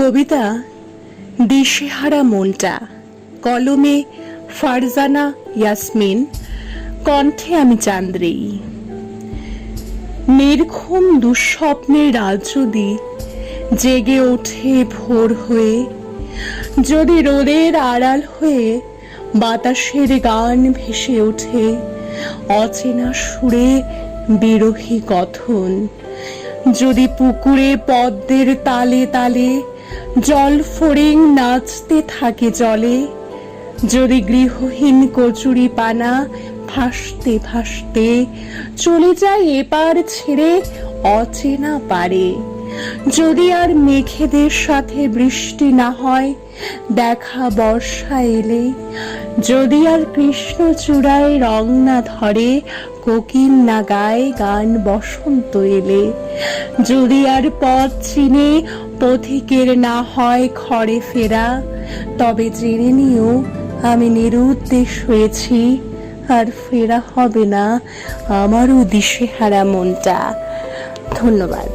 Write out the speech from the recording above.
কবিতা দিশেহারা মনটা, কলমে ফারজানা ইয়াসমিন, কণ্ঠে আমি চান্দ্রেই। নির্ঘুম দুঃস্বপ্নের রাত যদি জেগে ওঠে ভোর হয়ে, যদি রোদের আড়াল হয়ে বাতাসের গান ভেসে ওঠে অচেনা সুরে বিরহী কথন, যদি পুকুরে পদ্মের তালে তালে জল ফড়িং নাচতে থাকে জলে, যদি গৃহহীন কচুরি পানা ভাসতে ভাসতে চলে যায় এপার ছেড়ে অচেনা পারে, যদি আর মেঘেদের সাথে বৃষ্টি না হয় দেখা বর্ষা এলে, যদি আর কৃষ্ণ চূড়ায় রং না ধরে কোকিল না গায় গান বসন্ত এলে, যদি আর পথ চিনে পথিকের না হয় ঘরে ফেরা, তবে জেনে নিও আমি নিরুদ্দেশ হয়েছি, আর ফেরা হবে না আমারও দিশেহারা মনটা। ধন্যবাদ।